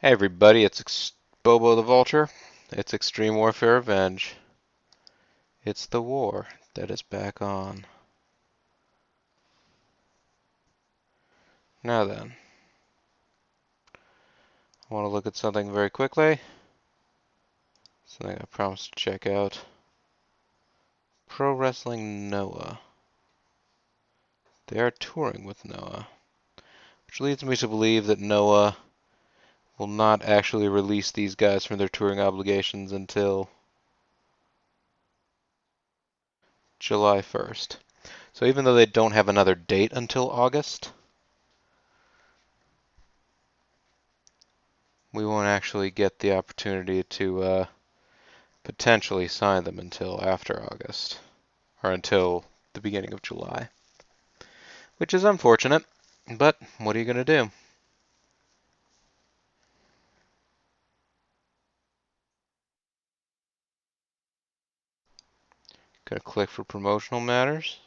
Hey everybody, it's Bobo the Vulture. It's Extreme Warfare Revenge. It's the war that is back on. Now then, I want to look at something very quickly. Something I promised to check out. Pro Wrestling Noah. They are touring with Noah, which leads me to believe that Noah will not actually release these guys from their touring obligations until July 1st. So even though they don't have another date until August, we won't actually get the opportunity to potentially sign them until after August, or until the beginning of July, which is unfortunate, but what are you going to do? Gonna click for promotional matters,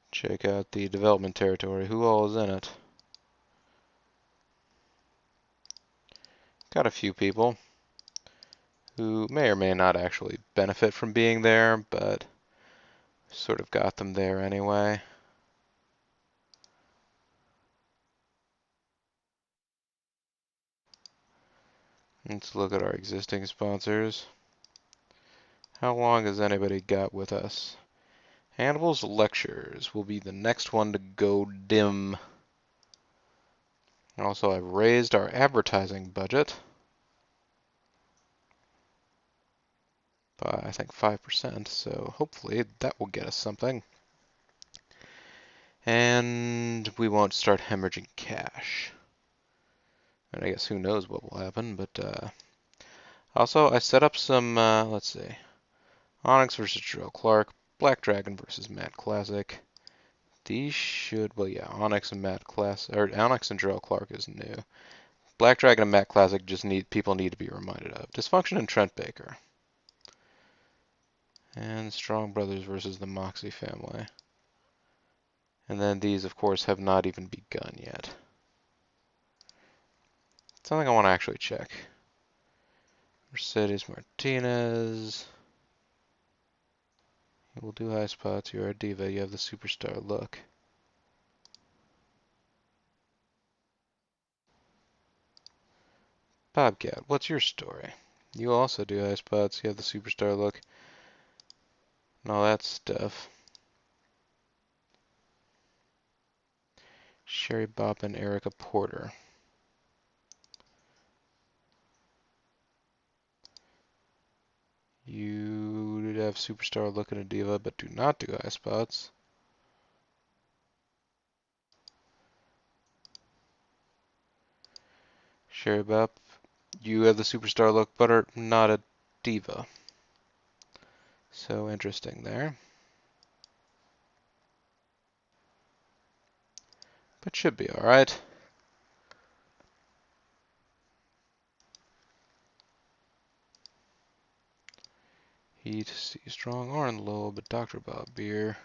check out the development territory, who all is in it. Got a few people who may or may not actually benefit from being there, but sort of got them there anyway. Let's look at our existing sponsors. How long has anybody got with us? Hannibal's Lectures will be the next one to go dim. Also, I've raised our advertising budget by, I think, 5%, so hopefully that will get us something. And we won't start hemorrhaging cash. And I guess who knows what will happen, but also I set up some, let's see, Onyx versus Joe Clark, Black Dragon versus Matt Classic. These should, well, yeah, Onyx and Matt Classic, or Onyx and Joe Clark is new. Black Dragon and Matt Classic just people need to be reminded of. Dysfunction and Trent Baker. And Strong Brothers versus the Moxie family. And then these, of course, have not even begun yet. Something I want to actually check. Mercedes Martinez. You will do high spots. You're a diva. You have the superstar look. Bobcat, what's your story? You also do high spots. You have the superstar look. And all that stuff. Sherry Bopp and Erica Porter. You have superstar look and a diva, but do not do high spots. Sherry Bopp, you have the superstar look, but are not a diva. So interesting there. But should be alright. Heat, C Strong, Oren Loeb, Dr. Bob Beer.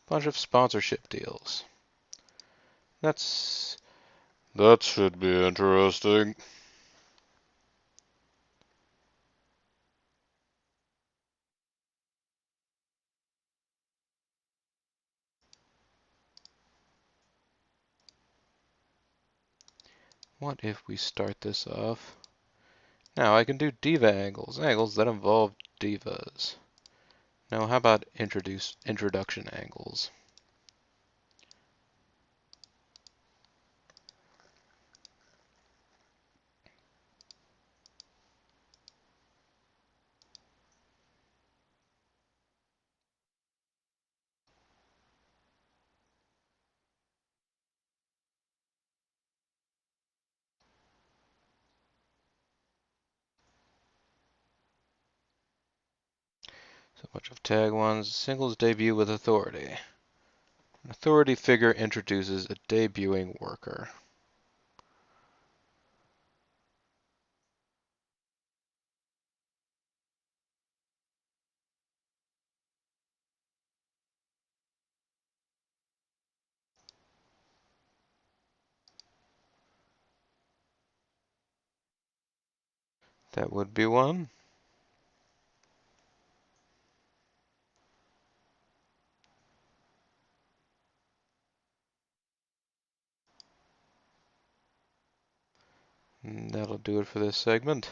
Bunch of sponsorship deals. That should be interesting. What if we start this off? Now I can do diva angles, angles that involve divas. Now how about introduction angles? So a bunch of tag ones. Singles debut with authority. An authority figure introduces a debuting worker. That would be one. And that'll do it for this segment.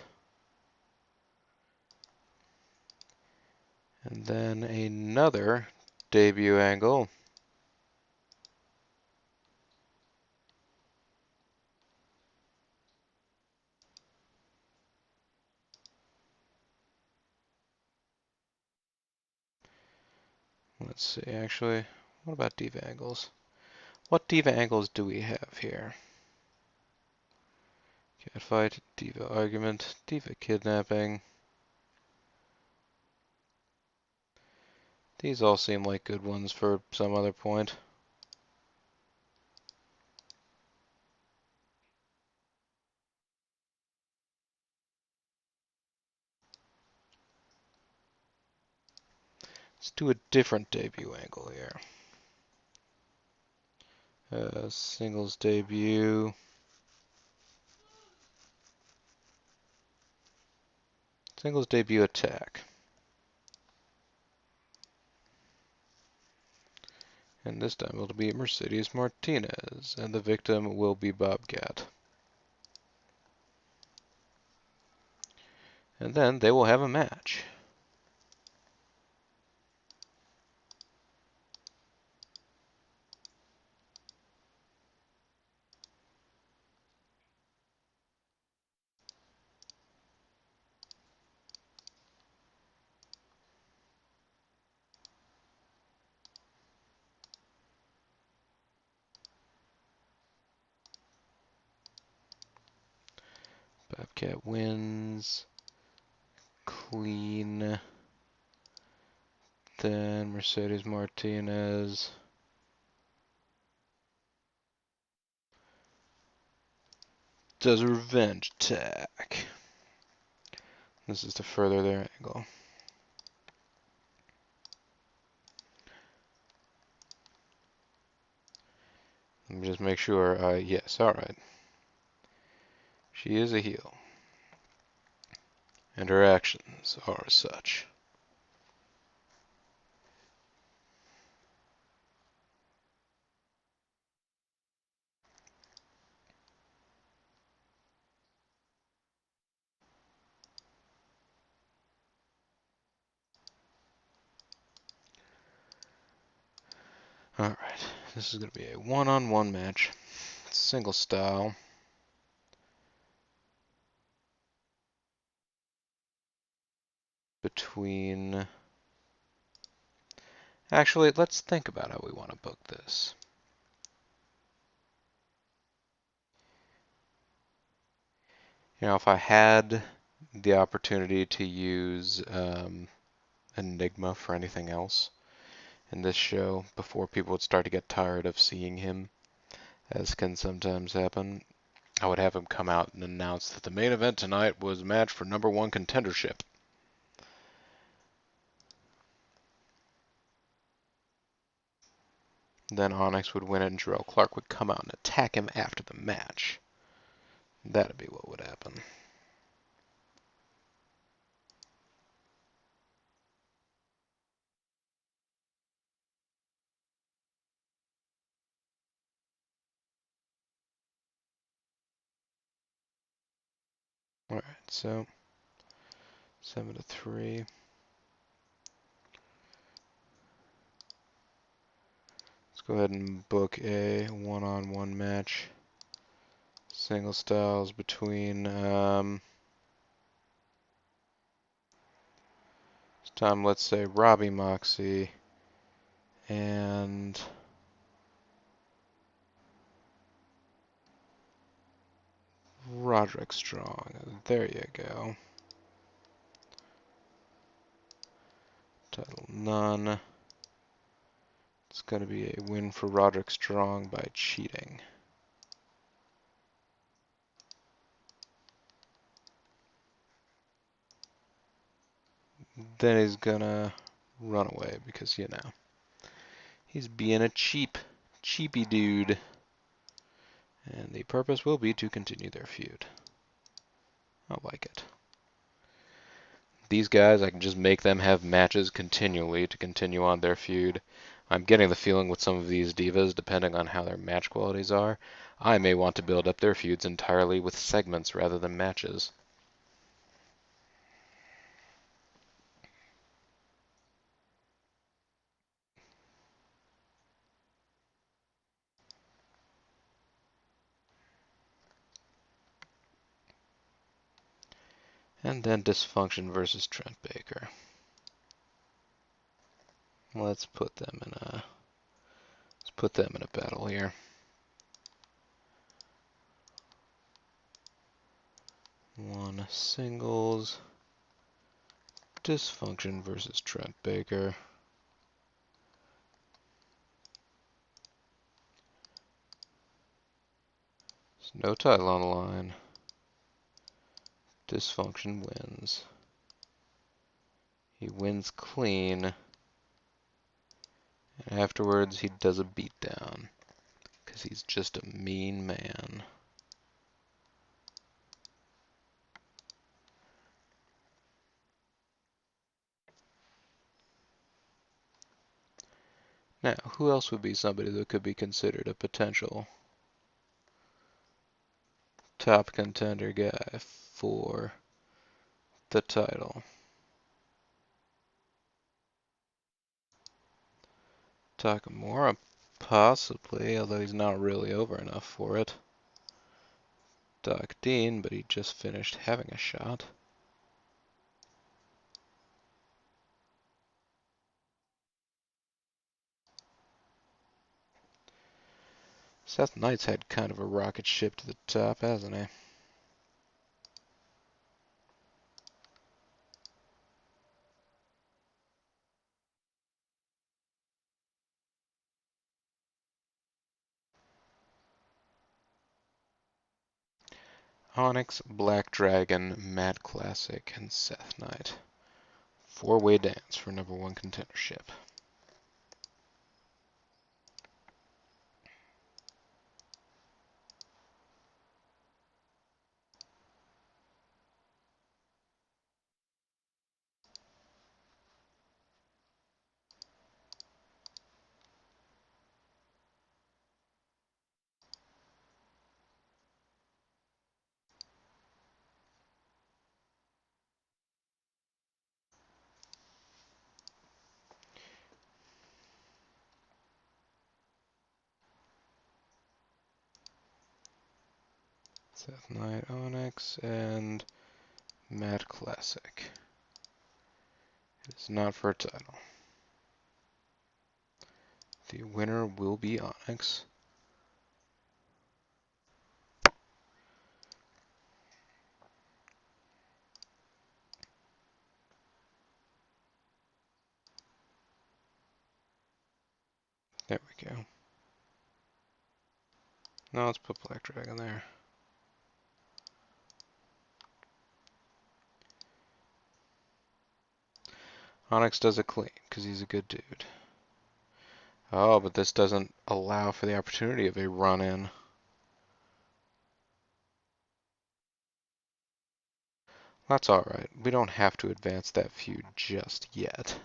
And then another debut angle. Let's see, actually, what about diva angles? What diva angles do we have here? Catfight, diva argument, diva kidnapping. These all seem like good ones for some other point. Let's do a different debut angle here. Singles debut. Singles debut attack. And this time it'll be Mercedes Martinez, and the victim will be Bobcat. And then they will have a match. Bobcat wins. Clean. Then Mercedes Martinez does a revenge attack. This is to further their angle. Let me just make sure. Yes, alright. She is a heel. And her actions are as such. Alright, this is going to be a one-on-one match. Single style. Between... Actually, let's think about how we want to book this. You know, if I had the opportunity to use Enigma for anything else in this show before people would start to get tired of seeing him, as can sometimes happen, I would have him come out and announce that the main event tonight was a match for #1 contendership. Then Onyx would win it and Jarrell Clark would come out and attack him after the match. That'd be what would happen. Alright, so 7-3. Let's go ahead and book a one-on-one match. Single styles between this time let's say Robbie Moxie and Roderick Strong. There you go. Title none. It's going to be a win for Roderick Strong by cheating. Then he's gonna run away because, you know, he's being a cheapy dude. And the purpose will be to continue their feud. I like it. These guys, I can just make them have matches continually to continue on their feud. I'm getting the feeling with some of these divas, depending on how their match qualities are, I may want to build up their feuds entirely with segments rather than matches. And then Dysfunction versus Trent Baker. Let's put them in a battle here. One singles, Dysfunction versus Trent Baker. There's no title on the line. Dysfunction wins. He wins clean. And afterwards, he does a beatdown. Because he's just a mean man. Now, who else would be somebody that could be considered a potential top contender guy for the title? Takamura, possibly, although he's not really over enough for it. Doc Dean, but he just finished having a shot. Seth Knight's had kind of a rocket ship to the top, hasn't he? Onyx, Black Dragon, Matt Classic, and Seth Knight. Four-way dance for #1 contendership. Seth Knight, Onyx, and Matt Classic. It is not for a title. The winner will be Onyx. There we go. Now let's put Black Dragon there. Onyx does it clean, because he's a good dude. Oh, but this doesn't allow for the opportunity of a run-in. That's alright. We don't have to advance that feud just yet.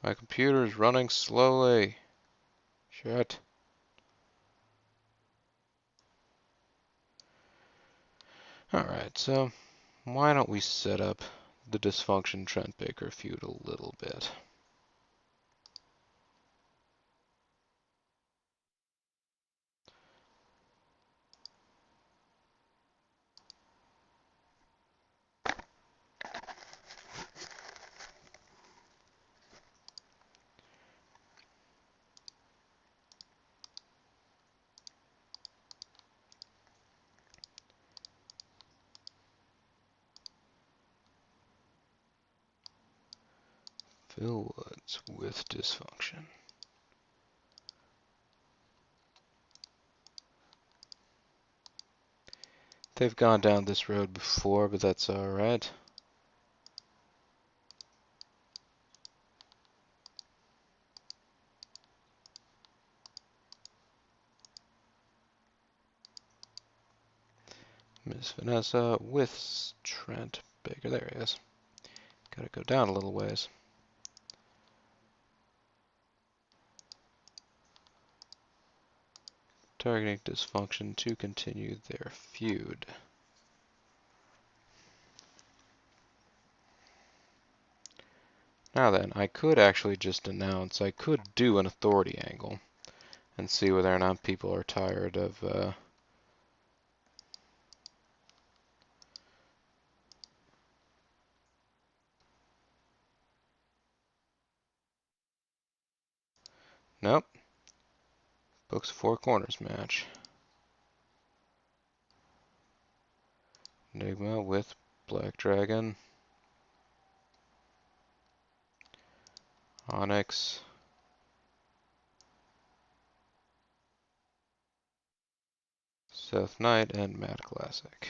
My computer is running slowly. Shit. Alright, so why don't we set up the Dysfunction Trent Baker feud a little bit? Phil Woods with Dysfunction. They've gone down this road before, but that's alright. Miss Vanessa with Trent Baker. There he is. Gotta go down a little ways. Targeting dysfunction to continue their feud. Now then, I could actually just announce, I could do an authority angle and see whether or not people are tired of, nope. Books Four Corners match. Enigma with Black Dragon. Onyx. Seth Knight and Mad Classic.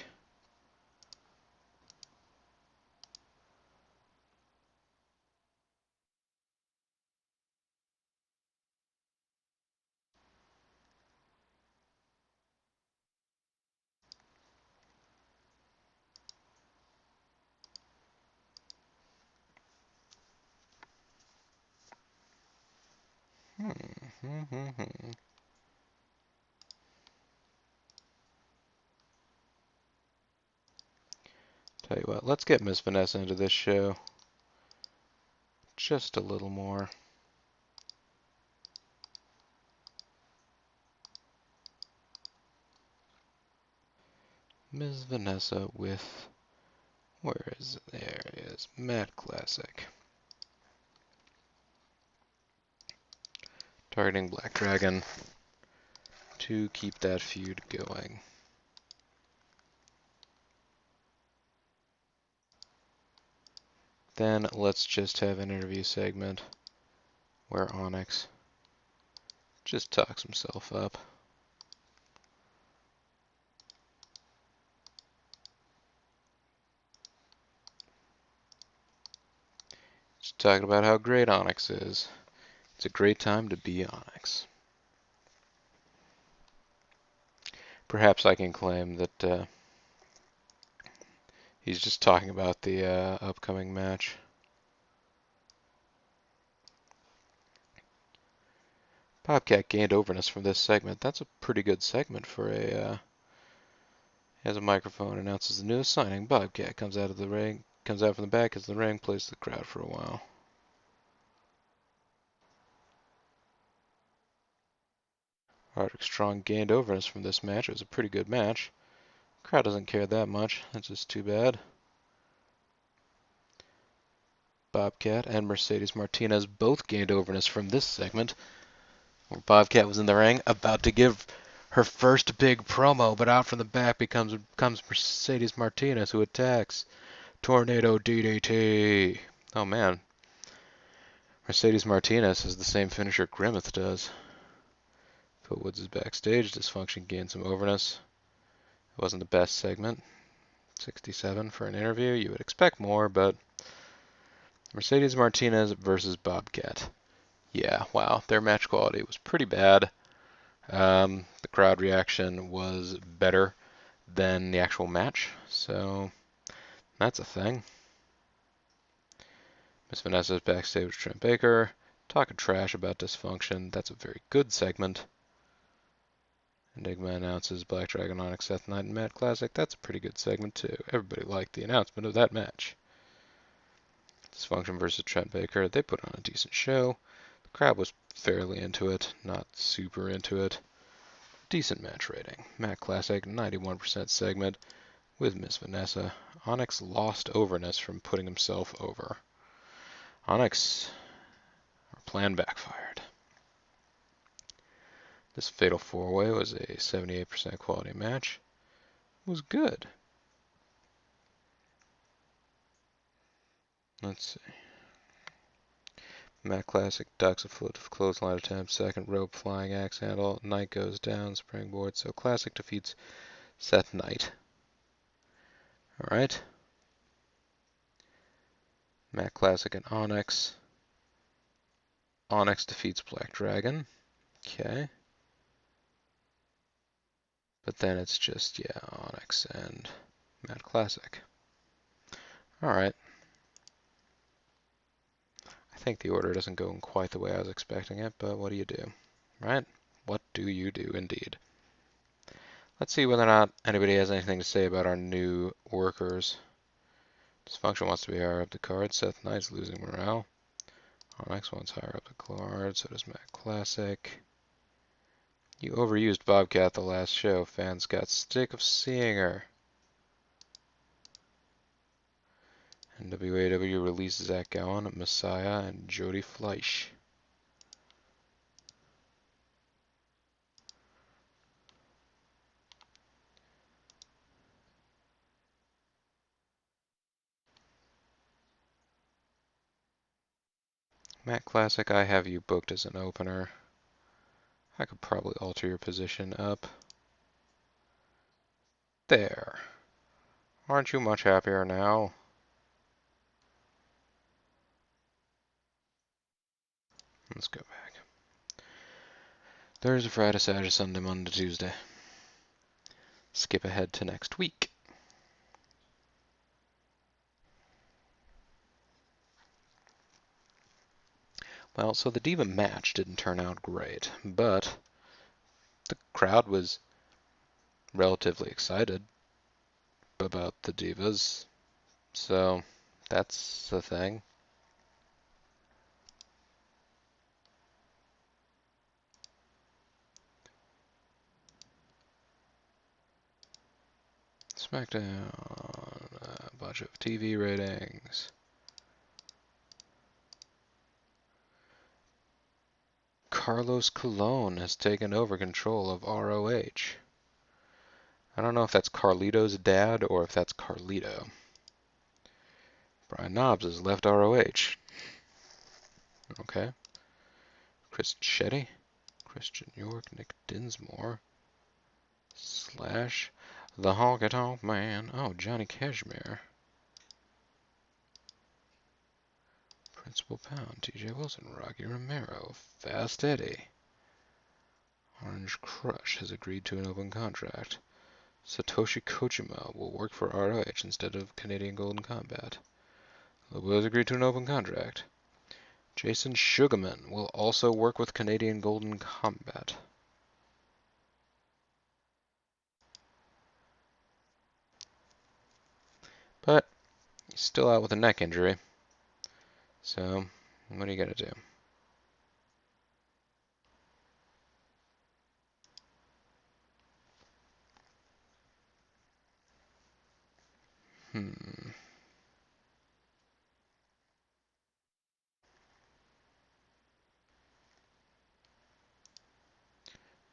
Tell you what, let's get Miss Vanessa into this show. Just a little more. Ms. Vanessa with, where is it? There it is, Mad Classic. Targeting Black Dragon to keep that feud going. Then let's just have an interview segment where Onyx just talks himself up. Just talking about how great Onyx is. It's a great time to be Onyx. Perhaps I can claim that he's just talking about the upcoming match. Bobcat gained overness from this segment. That's a pretty good segment for a. He has a microphone, announces the newest signing. Bobcat comes out of the ring, comes out from the back as the ring, plays the crowd for a while. Roderick Strong gained overness from this match. It was a pretty good match. Crowd doesn't care that much. That's just too bad. Bobcat and Mercedes Martinez both gained overness from this segment, where Bobcat was in the ring about to give her first big promo, but out from the back comes Mercedes Martinez, who attacks. Tornado DDT. Oh man. Mercedes Martinez has the same finisher Grimmeth does. Phil Woods is backstage. Dysfunction gained some overness. It wasn't the best segment. 67 for an interview. You would expect more, but Mercedes Martinez versus Bobcat. Yeah, wow. Their match quality was pretty bad. The crowd reaction was better than the actual match, so that's a thing. Miss Vanessa's backstage with Trent Baker, talking trash about Dysfunction. That's a very good segment. Enigma announces Black Dragon, Onyx, Seth Knight, and Mad Classic. That's a pretty good segment too. Everybody liked the announcement of that match. Dysfunction versus Trent Baker. They put on a decent show. The crowd was fairly into it, not super into it. Decent match rating. Mad Classic, 91% segment with Miss Vanessa. Onyx lost overness from putting himself over. Onyx, our plan backfired. This Fatal 4-Way was a 78% quality match. It was good. Let's see. Mad Classic ducks a foot of clothesline attempt, second rope flying axe handle. Knight goes down, springboard. So Classic defeats Seth Knight. Alright. Matt Classic and Onyx. Onyx defeats Black Dragon. Okay. But then it's just, yeah, Onyx and Matt Classic. Alright. I think the order doesn't go in quite the way I was expecting it, but what do you do? Right? What do you do, indeed? Let's see whether or not anybody has anything to say about our new workers. Dysfunction wants to be higher up the card. Seth Knight's losing morale. Onyx wants higher up the card, so does Matt Classic. You overused Bobcat the last show. Fans got sick of seeing her. NWAW released Zach Gowen, Messiah, and Jody Fleisch. Matt Classic, I have you booked as an opener. I could probably alter your position up. There. Aren't you much happier now? Let's go back. Thursday, Friday, Saturday, Sunday, Monday, Tuesday. Skip ahead to next week. Well, so the Diva match didn't turn out great, but the crowd was relatively excited about the Divas, so that's the thing. SmackDown, a bunch of TV ratings. Carlos Colon has taken over control of ROH. I don't know if that's Carlito's dad or if that's Carlito. Brian Knobbs has left ROH. Okay. Chris Chetty, Christian York, Nick Dinsmore, Slash, the Honky Tonk Man. Oh, Johnny Cashmere. Principal Pound, TJ Wilson, Rocky Romero, Fast Eddie. Orange Crush has agreed to an open contract. Satoshi Kojima will work for ROH instead of Canadian Golden Combat. Lobo has agreed to an open contract. Jason Sugarman will also work with Canadian Golden Combat. But he's still out with a neck injury. So, what are you going to do?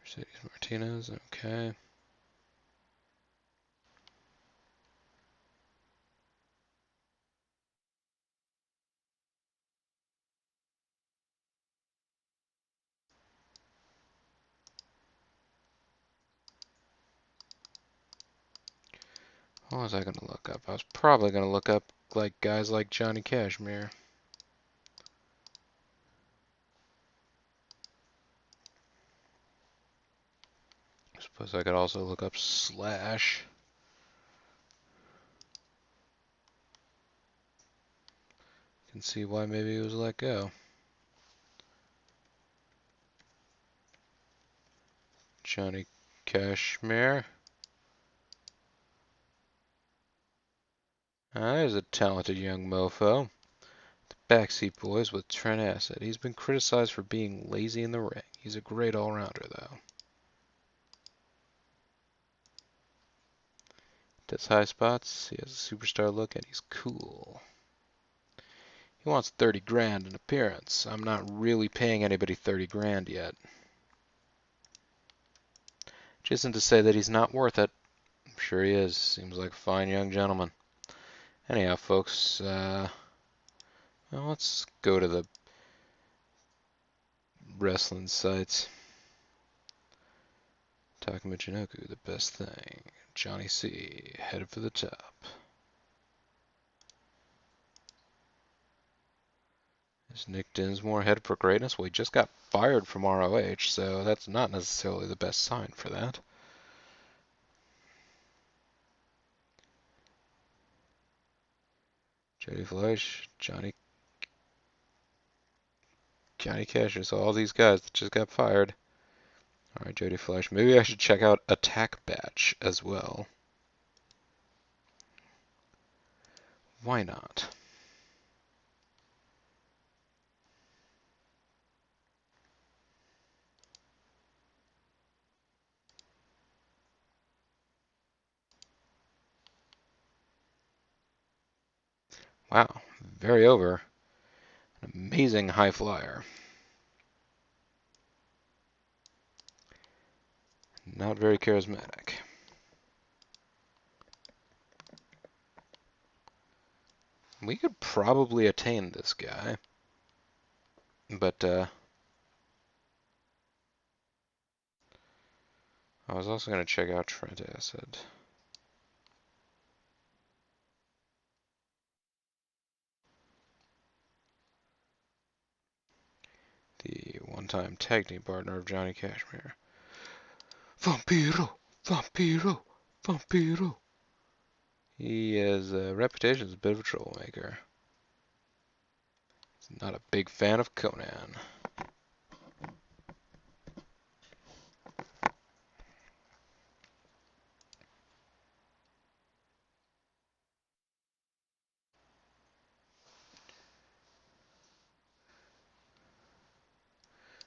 Mercedes Martinez, okay. What was I going to look up? I was probably going to look up like guys like Johnny Cashmere. I suppose I could also look up Slash. You can see why maybe he was let go. Johnny Cashmere. He's a talented young mofo. The Backseat Boys with Trent Acid. He's been criticized for being lazy in the ring. He's a great all-rounder, though. Does high spots. He has a superstar look, and he's cool. He wants 30 grand in appearance. I'm not really paying anybody 30 grand yet. Which isn't to say that he's not worth it. I'm sure he is. Seems like a fine young gentleman. Anyhow, folks, well, let's go to the wrestling sites. Taka Michinoku, the best thing. Johnny C, headed for the top. Is Nick Dinsmore headed for greatness? Well, he just got fired from ROH, so that's not necessarily the best sign for that. Jody Fleisch, Johnny Cash, so all these guys that just got fired. Alright, Jody Fleisch. Maybe I should check out Attack Batch as well. Why not? Wow, very over. An amazing high flyer. Not very charismatic. We could probably attain this guy. But, I was also going to check out Trent Acid. The one-time tag team partner of Johnny Cashmere. Vampiro! Vampiro! Vampiro! He has a reputation as a bit of a troublemaker. He's not a big fan of Conan.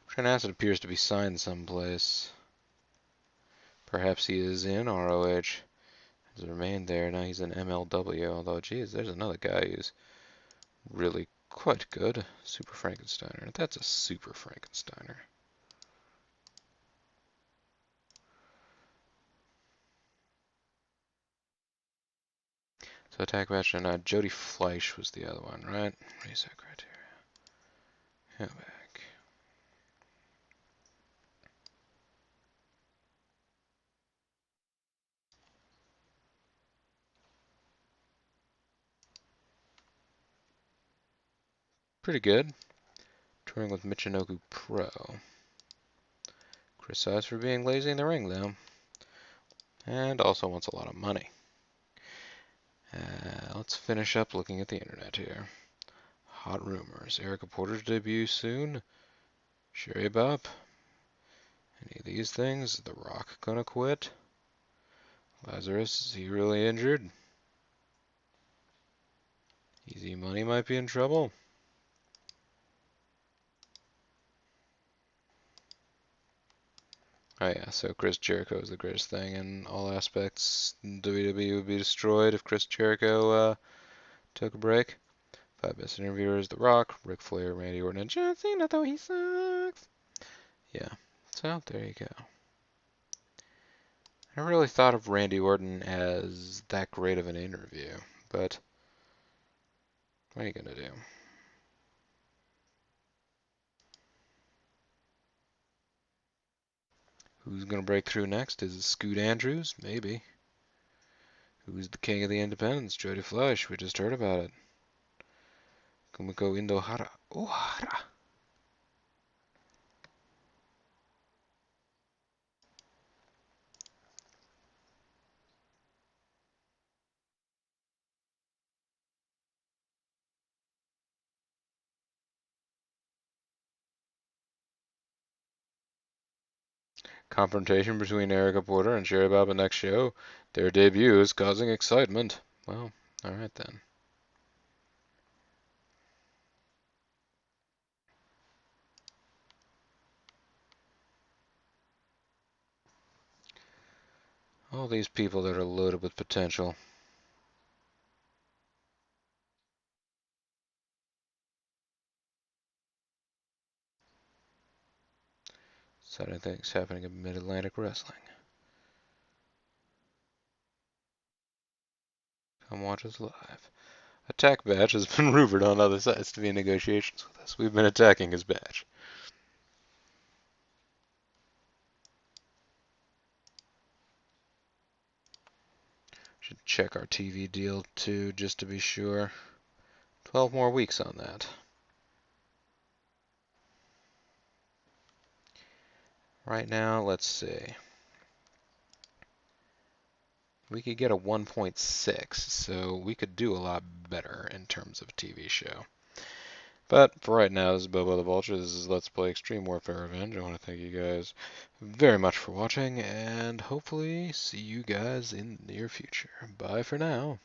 Trent Acid appears to be signed someplace. Perhaps he is in ROH. Has remained there. Now he's in MLW. Although, geez, there's another guy who's really quite good. Super Frankensteiner. That's a Super Frankensteiner. So Attack Match and Jody Fleisch was the other one, right? Reset criteria. Go back. Pretty good. Touring with Michinoku Pro. Criticized for being lazy in the ring, though. And also wants a lot of money. Let's finish up looking at the internet here. Hot rumors. Erica Porter's debut soon. Sherry Bop. Any of these things? The Rock gonna quit? Lazarus, is he really injured? Easy Money might be in trouble. Oh yeah, so Chris Jericho is the greatest thing in all aspects. WWE would be destroyed if Chris Jericho took a break. 5 best interviewers: The Rock, Ric Flair, Randy Orton, and John Cena, though he sucks. Yeah, so there you go. I never really thought of Randy Orton as that great of an interview, but what are you gonna do? Who's gonna break through next? Is it Scoot Andrews? Maybe. Who's the king of the independents? Jody Fleisch. We just heard about it. Kumiko Indohara. Ohara. Confrontation between Erica Porter and Sherry Baba next show. Their debut is causing excitement. Well, alright then. All these people that are loaded with potential. Exciting things happening in Mid-Atlantic Wrestling. Come watch us live. Attack Batch has been rumored on other sides to be in negotiations with us. We've been attacking his batch. Should check our TV deal too, just to be sure. 12 more weeks on that. Right now, let's see. We could get a 1.6, so we could do a lot better in terms of TV show. But for right now, this is Bobo the Vulture. This is Let's Play Extreme Warfare Revenge. I want to thank you guys very much for watching, and hopefully see you guys in the near future. Bye for now.